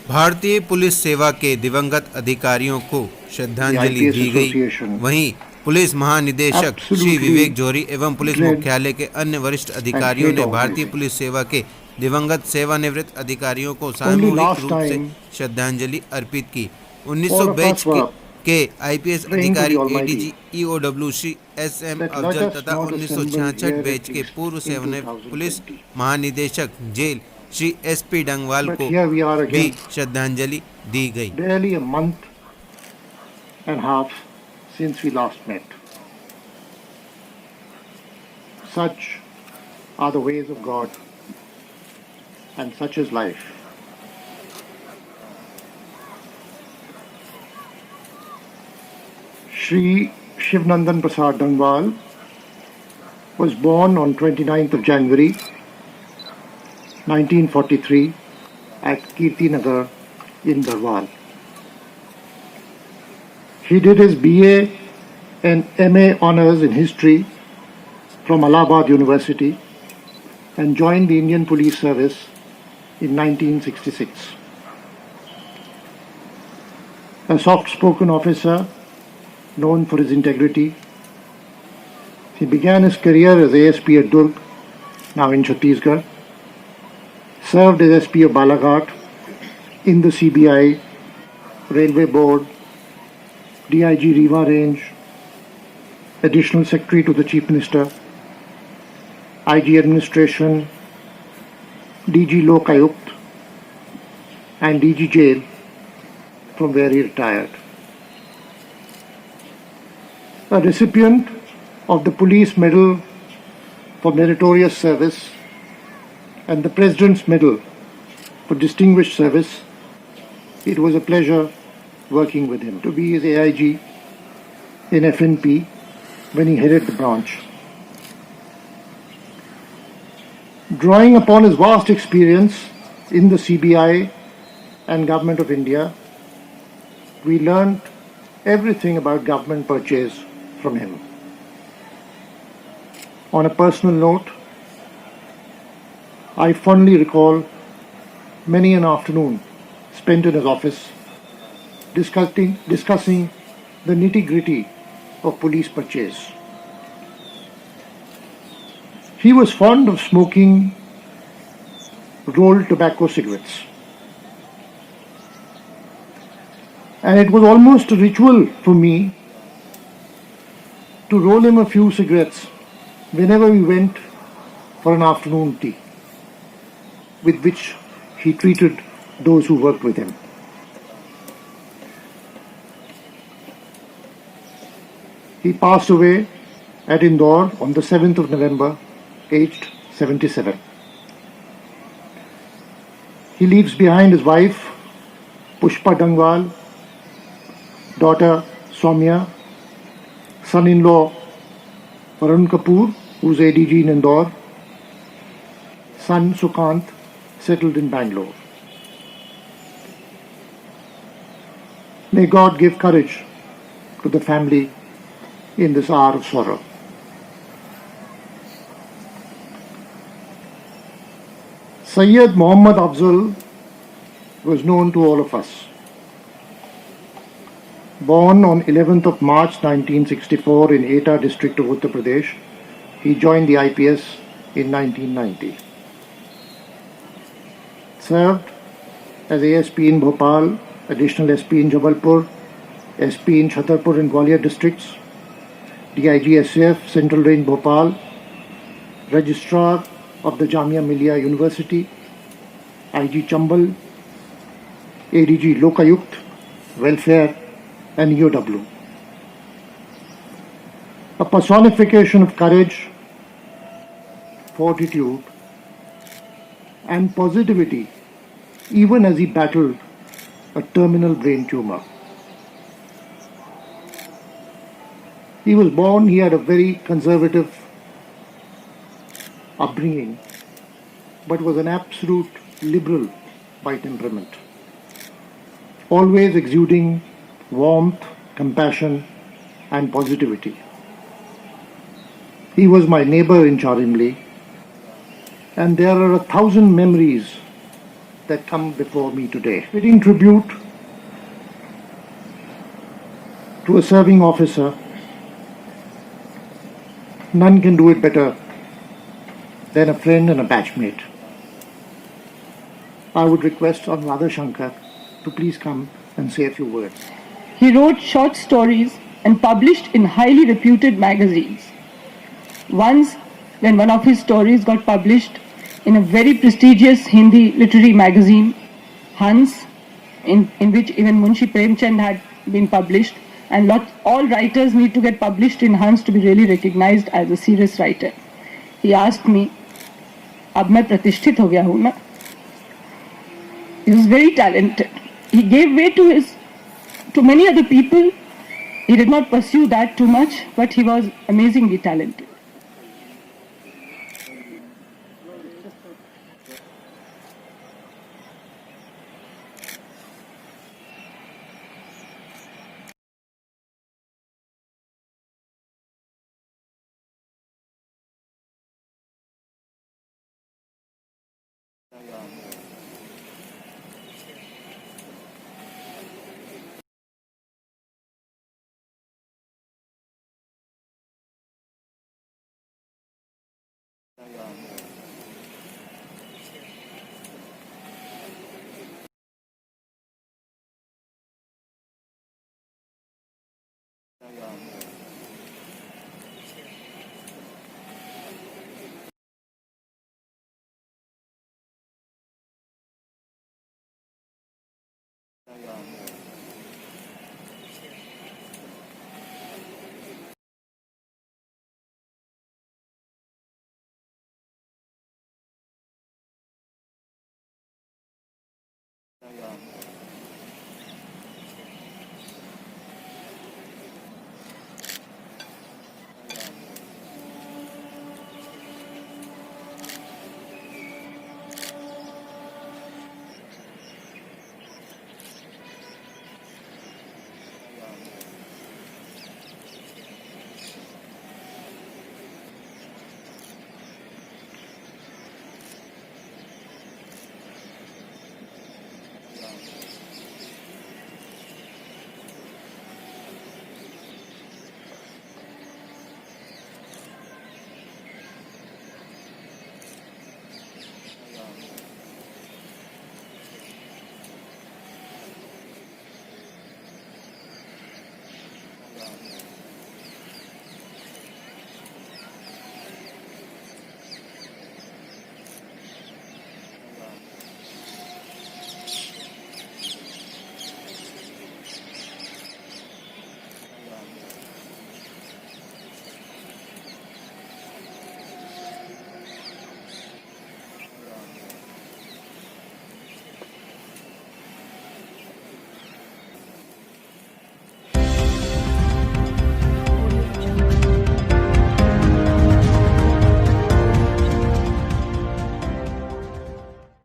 भारतीय पुलिस सेवा के दिवंगत अधिकारियों को श्रद्धांजलि IPS दी गई। Association वहीं पुलिस महानिदेशक श्री absolutely विवेक जौहरी एवं पुलिस dread मुख्यालय के अन्य वरिष्ठ and अधिकारियों hate ने भारतीय organizing. पुलिस सेवा के दिवंगत सेवानिवृत्त अधिकारियों को Only सामूहिक last रूप से time, श्रद्धांजलि अर्पित की। all of us 1922 were के आईपीएस praying to the अधिकारी Almighty ADG EOW Shri SM that let Afzal us तथा not assemble 1966 here batch at के least पूर्व in सेवानिवृत्त पुलिस 2020. महानिदेशक jail Shri SP Dangwal But को here we are भी again, श्रद्धांजलि दी गई। barely a month and a half since we last met. Such are the ways of God, and such is life. Shri Shivnandan Prasad Dangwal was born on 29th of January 1943 at Kirtinagar in Garhwal. He did his BA and MA Honours in History from Allahabad University and joined the Indian Police Service in 1966. A soft-spoken officer known for his integrity, he began his career as ASP at Durg, now in Chhattisgarh, served as SP of Balaghat, in the CBI, Railway Board, DIG Rewa Range, Additional Secretary to the Chief Minister, IG Administration, DG Lok Ayukt, and DG Jail, from where he retired. A recipient of the Police Medal for Meritorious Service and the President's Medal for Distinguished Service, it was a pleasure working with him. To be his AIG in FNP when he headed the branch. Drawing upon his vast experience in the CBI and Government of India, we learned everything about government purchase from him. On a personal note, I fondly recall many an afternoon spent in his office discussing the nitty-gritty of police purchase. He was fond of smoking rolled tobacco cigarettes. And it was almost a ritual for me to roll him a few cigarettes whenever we went for an afternoon tea, with which he treated those who worked with him. He passed away at Indore on the 7th of November, aged 77. He leaves behind his wife, Pushpa Dangwal, daughter Soumya, son-in-law Varun Kapoor, who's ADG in Indore, son Sukant, settled in Bangalore. May God give courage to the family in this hour of sorrow. Sayyid Muhammad Afzal was known to all of us. Born on 11th of March 1964 in Etah district of Uttar Pradesh, he joined the IPS in 1990. Served as ASP in Bhopal, Additional SP in Jabalpur, SP in Chhatarpur and Gwalior districts, DIG SAF Central Range Bhopal, Registrar of the Jamia Millia University, IG Chambal, ADG Lokayukt, Welfare and EOW. A personification of courage, fortitude and positivity even as he battled a terminal brain tumor. He was born, he had a very conservative upbringing, but was an absolute liberal by temperament, always exuding warmth, compassion, and positivity. He was my neighbor in Charimli, and there are 1,000 memories that come before me today. Bidding tribute to a serving officer, none can do it better than a friend and a batchmate. I would request Anuradha Shankar to please come and say a few words. He wrote short stories and published in highly reputed magazines. Once, when one of his stories got published in a very prestigious Hindi literary magazine, Hans, in which even Munshi Premchand had been published, and all writers need to get published in Hans to be really recognized as a serious writer. He asked me, "Ab main pratishthit ho gaya hu na?" He was very talented. He gave way to many other people. He did not pursue that too much, but he was amazingly talented.